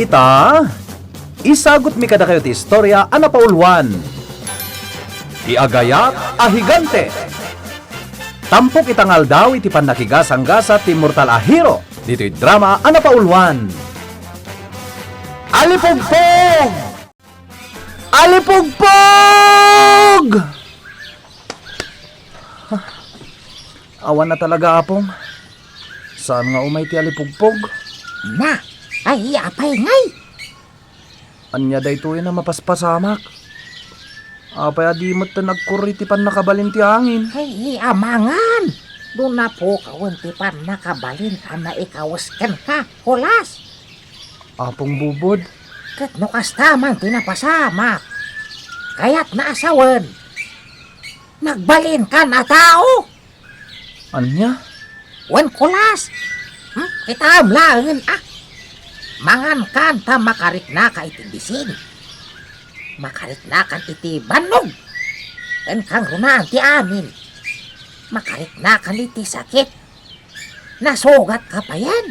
Ita, isagot mi kada kayo ti istorya ana paulwan. Iagayat a higante. Tampok itangal daw iti pannakigasang-gasa ti mortal a hero. Dito'y drama ana paulwan. Alipugpog! Alipugpog! Awan na talaga, apong. Saan nga umay ti alipugpog? Na, ay apay ngay. Anya day tuyo na mapaspasamak. Apay adimot na nagkuri ti pan nakabalin ti hangin. Ay amangan. Doon na po kauntipan nakabalin ka na ikawaskan ka, hulas. Apong bubod. Kat nukastaman tinapasamak. Kaya't naasawan. Nagbalin ka na tao. Anya? Wan kulas. Kita amlangan Mangan kan ta makarit na ka itindisin. Makarit na kan iti banog. Dan kang runaan ti amin. Makarit na kan iti sakit. Nasugat ka pa yan.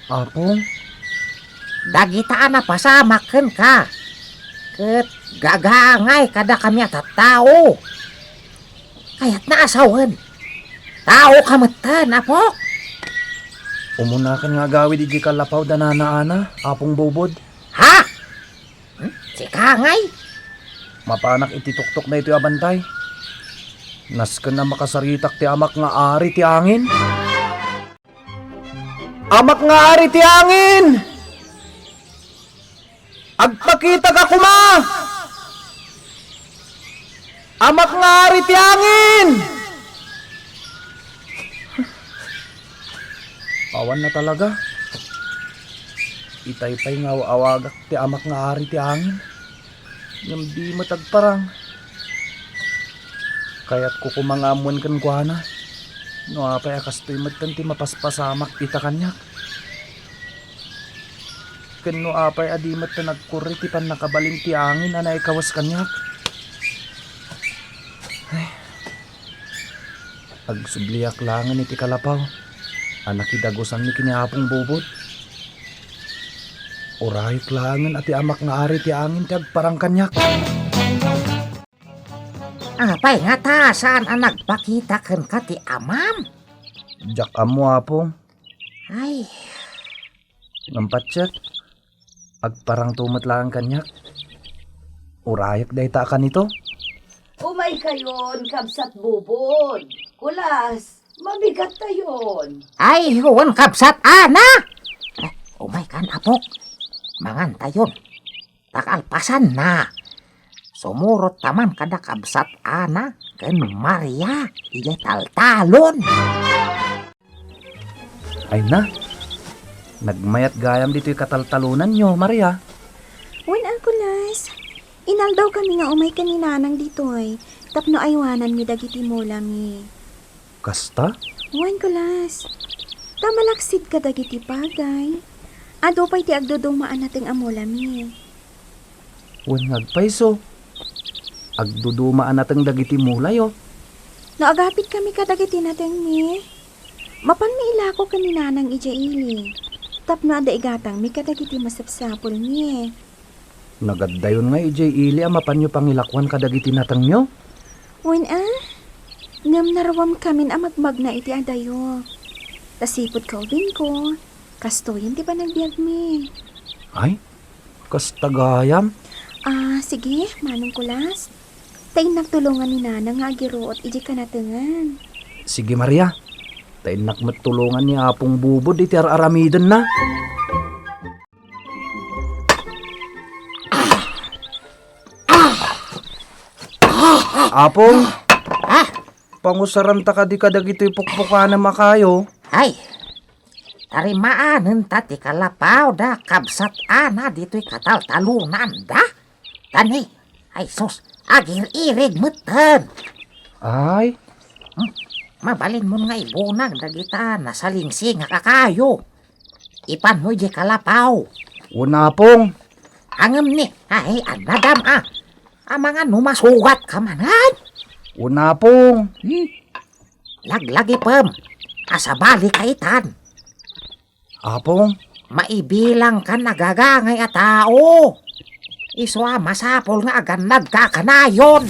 Apong? Dagitaan na pasamakan ka. Ket gagangay kada kami at tao. Kaya't naasawan. Tao kamatan, apo. Umunakan nga gawid di kalapaw danana-ana, apong bubod. Ha? Si Kangay? Mapanak iti tuktok na ito abantay. Nasken na makasaritak ti amak nga ari ti angin. Amak nga ari ti angin! Agpakita ka kuma! Amak nga ari ti angin! Awan na talaga. Itay-tay nga awagak ti amak nga ari ti angin. Yung di matagparang. Kaya't kukumangamon kan kuana. No apay akastoy matan ti mapaspasamak ita kanyak. Kano apay adimat na nagkuri ti pan nakabalin ti angin na naikawas kanyak. Ay. Agsubliak langan iti kalapaw. Anak idagosan ni kiniapong bubod. Urayok langan ati amak nga ari ti angin ti agparang kanyak. Apay nga ta saan ang nagpakita kan ka ti amam? Jak amo apong. Ay, Ngampatsyak. Agparang tumat lang kanyak. Urayok day ta ka nito. Umay kayon, kabsat bubod. Kulas, mabigat tayon. ay huwan kapsat ana. Umay kan apok. Mangan tayon. Takalpasan na. Sumurot taman kada kabsat ana ken Maria ije taltalon. Ay na. Nagmayat gayam dito'y kataltalunan nyo, Maria. Wen Kulas, inal daw kami nga umay kaninanang ditoy. Tapno aywanan mi dagiti mula mi. Kasta? Wen Kulas, tamalaksid ka dagiti pagay. Ado pa'y ti agdudumaan nating amula mi. Wen ngagpaiso. Agdudumaan natang dagiti mulayo. Naagapit kami ka dagiti nating mi. Mapan mi ilako kaninanang ija ili. Tapno ada igatang mi kadagiti masapsapol mi. Nagaddayon nga ijay ili amapan nyo pangilakwan kadagiti natang nyo. Wen ngam narawam kamin amagmag na iti adayo. Tasipod ka ubin ko. Kastoyin ti ba nagbiag mi? Ay, kastagayam. Sige, Manong Kulas. Tayo nagtulungan ni Nana nga agiroot iji kanatengan. Sige, Maria. Tayo nakmatulungan ni apong bubod iti aramidan na. Apong, pangusaran ta ka di kadag ito'y pukpuka na makayo. Ay, tarimaanen tati kalapaw da kabsat ana dito'y kataltalunan da. Tani, ay sus, agir-irig mutan. Ay, Mabalin mo nga ibunag dagita nasalingsi nga kakayo. Ipan mo di kalapaw. una pong. Angam ni, ay anadam mga numasugat ka manan. Una pong. Laglagi pem, asabali kaitan. Apong, maibilang ka nagagangay a tao. Iswa masapol nga agan nagkakanayon.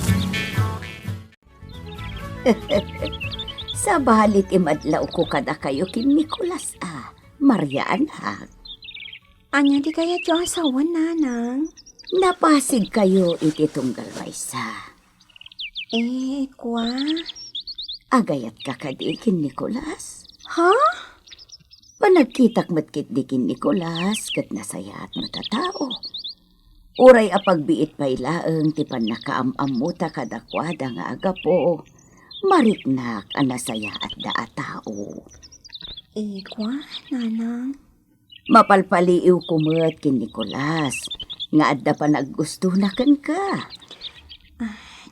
Sa balit imadlaw ko kada kayo kin Nicolas Maria anak. Anya di kaya tiyo asawa, nanang? Napasig kayo iti tunggal maysa. Kwa? Agayat ka kadi kin Nicolas. Ha? Panagkitak matkit di kin Nicolas kat nasayat mo tatao. Uray apagbiit pay laeng ti panakaamam mo ta kadakwada nga agapo. Mariknak ang nasaya at daa tao. Kwa, nanang? Mapalpaliiw kumut kin Nicolas. Nga adda pa naggusto na kan ka.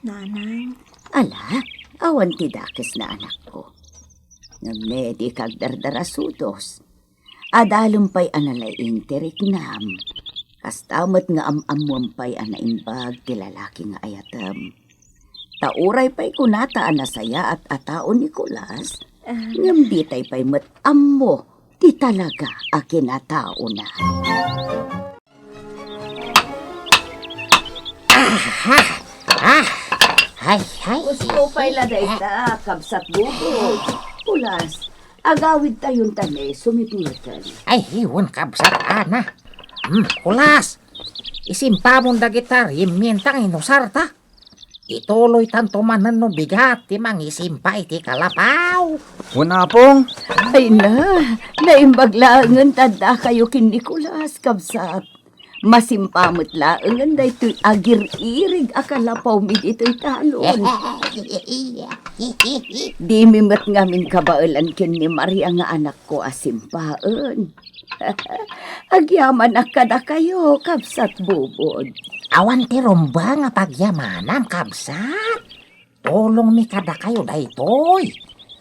Nanang? Ala, awan ti dakes na anak ko. Ngamne di kag dardarasudos. Adalumpay analaing tiriknam. Kastamot nga amamuampay anaimbag ti lalaki nga ayatem. Tauray pa'y kunata anasaya at atao Nicolas. Ngambitay pa'y matammo ti talaga a kinatao na. Hay. Gusto pa'y laday ta, kabsat bubog. Pulas, agawid tayong tane, sumipitan. Ay, hiwan kabsat ana. Kulas. Isimpa mong dagitar, yimintang inusarta. Ituloy tanto manan no bigat, timang isimpa iti kalapaw. Una pong, Ay na, naimbaglaangan tada kayo kin Nicolas, kabsat. Masimpamot laangan da ito'y agir-irig akalapaw mi dito'y talon. Di mimat ngamin kabailan kin ni Maria nga anak ko asimpaan. Agyaman akada kayo, kabsat bubod. Awan ti rumba nga pagyamanam kabsat. Tulong mi kada kayo daytoy.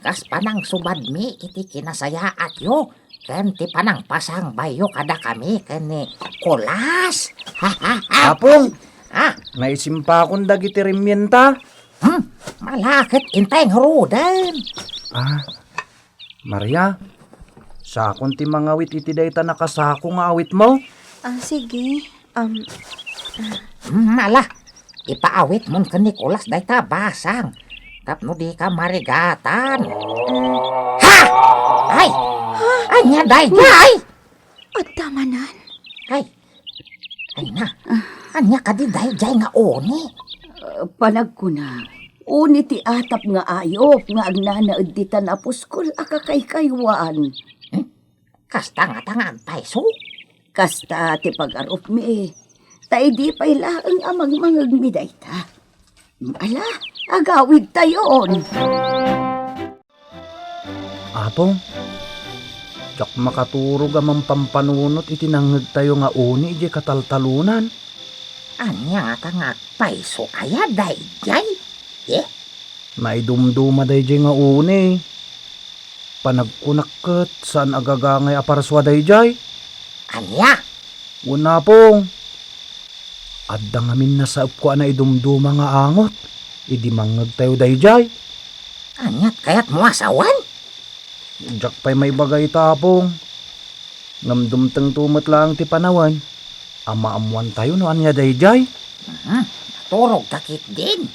Kas panang subad mi iti kinasayaat yo. Ken ti panang pasang bayo kada kami ken ni Kulas. apong, Ah, naisimpa kong dagiti rimyenta. malakit intay ngarudan. Maria, sakon ti mga awit iti dayta nakasako nga awit mo. Sige. Mala, ipaawit mon ken ni Kulas dayta basang. Tapno di ka marigatan. Ha! Ay! Anya dayjay! At tamanan. Ay na. Anya ka di dayjay nga oni. Panag ko na. Uni ti atap nga ayop nga agnanaad di tanapuskol akakaykaywan. Kasta nga tangan paiso. Kasta ti pag-arop mi. Tay di pa'y laang amag-mangag mi dayta. Ala, agawid tayon. Apong, jak makaturog amang pampanunot itinangag tayo nga uni iti kataltalunan. Anya nga nga paiso kaya dayjay. Maidumduma dayjay nga uni. Panagkunakket saan agagangay aparswa dayjay. Anya? Una pong, adda ngamin na sa ko na idumduma nga angot. Idi mangag tayo dayjay. Anyat kayat mo asawan? Jak pa'y may bagay tapong. Ngamdumtang tumat lang ti panawan. Amaamuan tayo no anya dayjay. Turog takit din.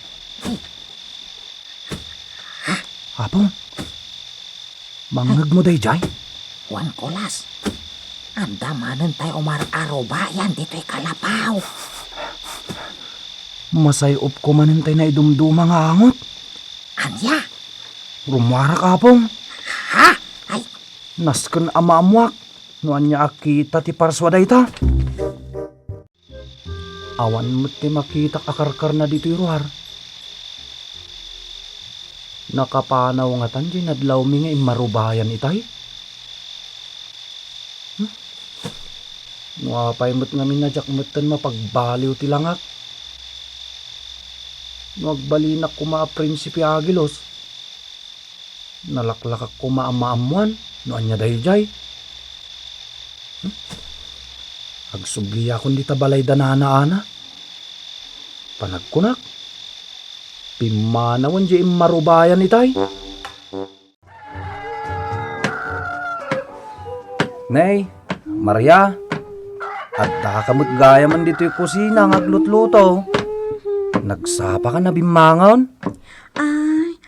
Apong, mangag mo dayjay. Juan Kulas. Andamanan tayo umar-araw bayan dito'y kalapaw. Masayop ko manintay na idumduma nga angot. Anya? Rumwarak apong. Ha? Ay, Nasken amamuak. No anya akita ti parswa dayta. Awan mo't ti makita akarkar na dito iruhar. Nakapanaw nga tanji nadlaw mi nga imarubayan itay. Nuapay mo't nga minadyak mo'ten mapagbaliw ti langak. Nuagbalinak ko maa prinsipi Agilos. Nalaklakak ko maamaamuan. No anya dayjay. Agsubli akong di tabalay danana-ana. Panagkunak. Pimanawan di marubayan itay. Nay, Maria, at dakamot gaya man dito yung kusina ng aglutluto. Nagsapa ka na bimangon? Ay,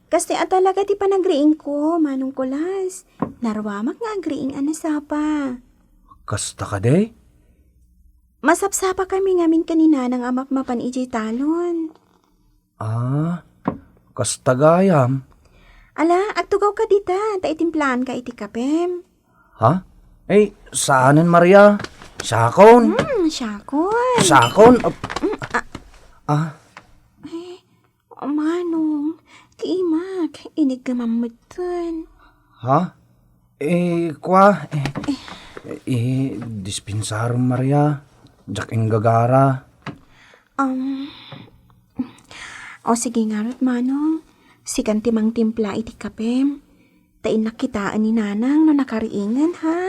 kasi talaga ti panagriing ko, Manong Kulas. Narwamak nga agriing anasapa. Kasta ka day? Masapsapa kami ngamin kanina ng amapmapan ijay talon. Ah, kasta gayam. Ala, agtugaw ka dita, taitimplaan ka iti kapem. Ha? Eh, saanan Maria? Sakon? Syakon. Sakon? Ah, Manong, tiimak, inig ka mamutan. ha? Dispensar Maria. Jak ing gagara. O sige nga rat, Manong. Sikan timang timpla iti kapem. Tain nakitaan ni Nanang no nakariingan, ha?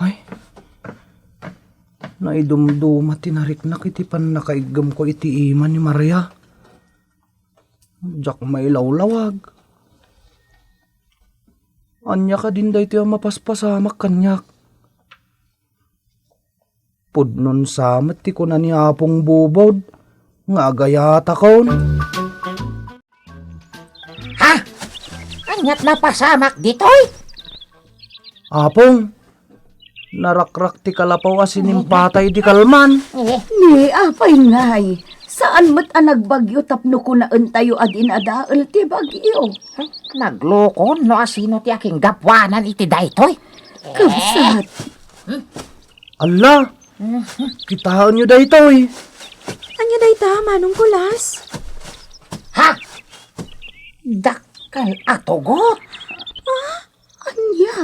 Ay, naidumduma tinarik na kiti pan nakaigam ko iti iman ni Maria. Jak may lawlawag. Anya ka din dahi tiyo mapaspasamak kanyak. Pudnon samet ti ko na ni Apong bubod. Nga agayata kon. Ha? Anyat na pasamak ditoy? Apong, narakrak ti kalapaw asinimpatay di kalman. Ni, apay ngay. Saan mo't nagbagyo tapno ko na tayo adin adaal ti bagyo? Naglokon no asino ti aking gapwanan iti daytoy? Kabsat. Ala, kitahan nyo daytoy. Anya day ta, Manong Kulas? Ha? Dakkel atugot? Anya,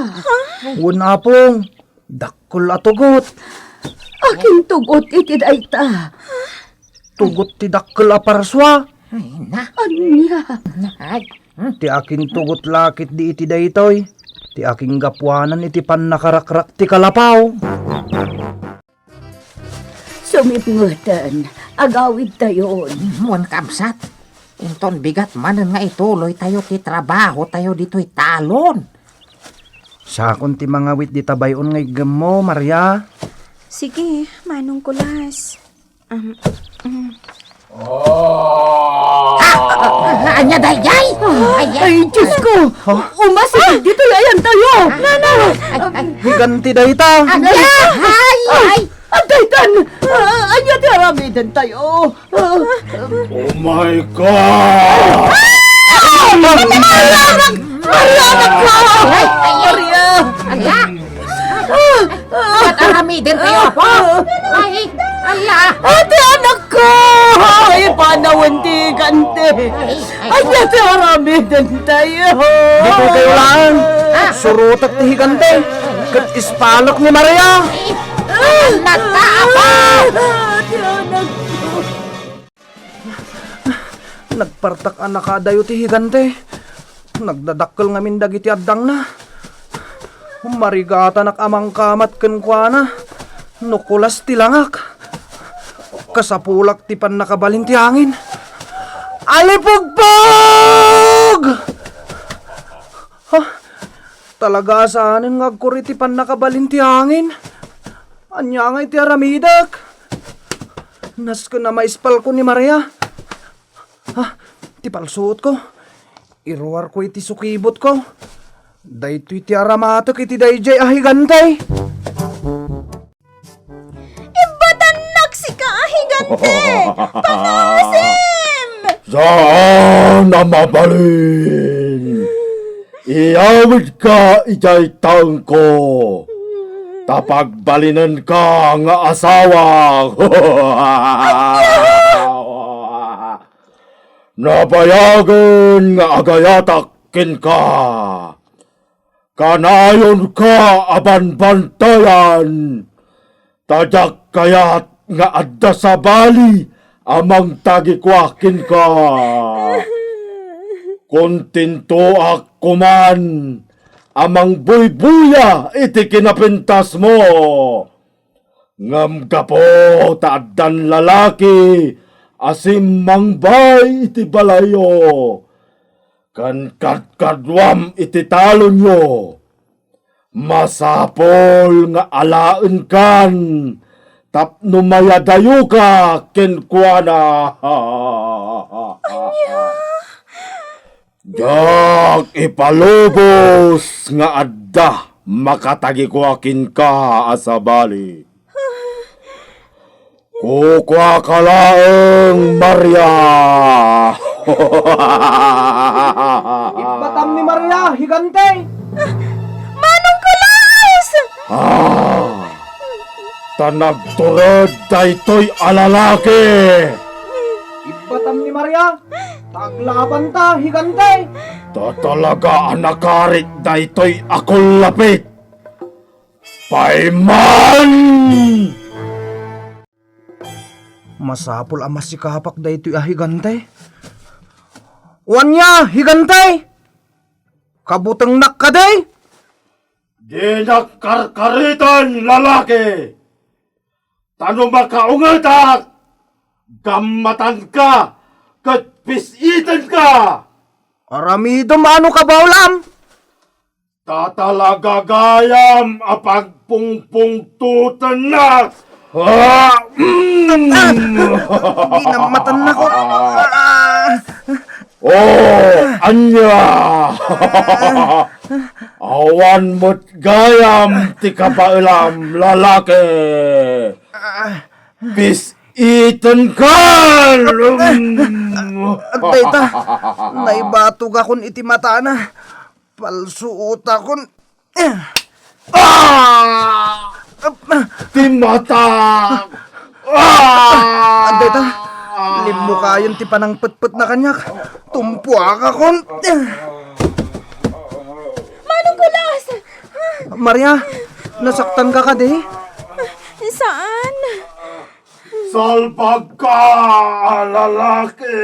Wan Apong, dakkol atugot. aking tugot iti dayta. Tugot ti dakkol aparswa. Ay na. Anya, Ay. Ti aking tugot lakit di iti daytoy. Ti aking gapwanan iti pan nakarakrak ti kalapaw. sumipngutan. Agawid tayo. Muan kamsat. Inton bigat manen nga ituloy tayo ti trabaho tayo dito'y talon. Sakon ti mga wit di tabayon ngay gamo, Maria. Sige, Manong Kulas. Anya dayjay? Ay, Diyos ko! Umasig! Dito ayan tayo! Higanti dayta. Anya! Ay! Antaytan! Anya di aramidan tayo! Oh my God! Maria! Ala! Ba't aramidin kayo po? Ay! Ala! Ate anak ko! Ay, panawan di gante! Anya di aramidan tayo! Dito kayo lang. Surutat ti higante. Kat ispalok ni Maria. Nagkaapa! Ate anak ko! Nagpartak anak kadayo ti higante. Nagdadakkel ngamin dagiti addang na. Marigata nak amang kamat ken kuana. Nukulas ti langak. Kasapulak ti pan nakabalin ti hangin. Alipugpog! Ha? Talaga saanin ngagkuri ti pan nakabalin ti hangin. Anya ngay ti aramidak. Nas ko na maispal ko ni Maria. Ha? Ti palsuot ko. Iruwar ko iti sukibot ko. Dayto iti aramatok iti dayjay ahigantay. Ibatanak si kaahigante! Pangasim! Saan na mabalin? Iawid ka ijay tangko. Tapagbalinan ka nga asawa. Napayagan nga agayatakin ka. Kanayon ka aban bantayan. Tajak kayat nga adda sa bali amang tagikwakin ka. Kontinto ako man amang buybuya iti kinapintas mo. Ngam ka po taaddan lalaki asim mangbay iti balayo. Kan kadkadwam iti talon nyo. masapol nga alaen kan tapno mayadayo ka kenkwana. Jak ipalubos nga adda makatagi ko akin ka asabali. Kukwa ka laeng Maria. Batam ni Maria, higante! Manong Kulas! Tanagturod daytoy alalaki. Batam ni Maria, taglaban ta, higante! Tatalaga anakarit daytoy akong lapit. Paiman! Masapol ang masikapak da ito'y higante. Wanya, higante! Kabutang nakkaday! Ginagkarkaritan lalaki. Tano makaungatak, gamatan ka, kat pisitan ka. Aramido maano ka baulam? Tatalaga gayam apagpungpungtutan na. Ginamatan na ko. Oh, anya! Awan mo't gayam ti kabailam lalaki. Pisitan ka! Teta, naibatog akon iti mata na. Palsuot akon. Timata! Teta, limo kayon ti panang putput na kanyak. Tumpuak akon. Manong Kulas! Maria, nasaktan ka ka di? Saan? Salpag ka, lalaki!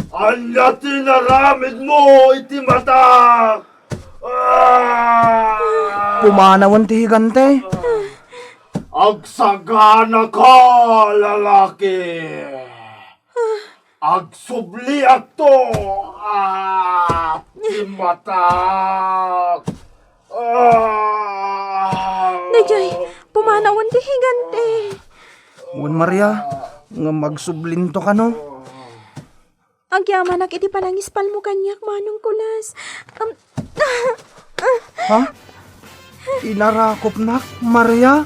Anya tinaramid mo, iti mata! Pumanawan ti higante. Agsagana ka, lalaki! Agsubli ato! Iti mata! Dayjay, pumanawan ti higante. Wan Maria, nga magsublinto ka no. Agyamanak iti palangispal mo kanyak, Manong Kulas. Ha? Inarakop nak, Maria?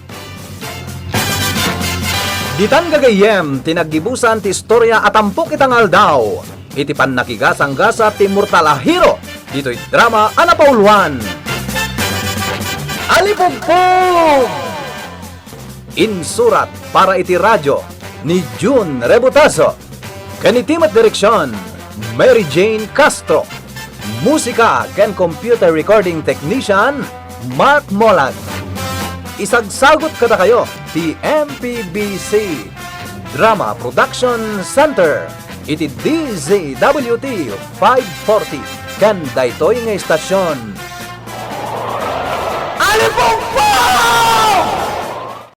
Ditan gagayem, tinagibusan ti istorya at ampok itang aldaw. Iti pan nakigasang-gasa ti Murtalahiro. Dito'y drama Anapauluan. Alipugpug! Insurat para iti radyo ni June Rebutazo. Kanitimat direksyon, Mary Jane Castro. Musika ken computer recording technician, Mark Molag. Isagsagot kada kayo, ti MPBC Drama Production Center. Iti DZWT 540 ken daytoy nga istasyon. Alipong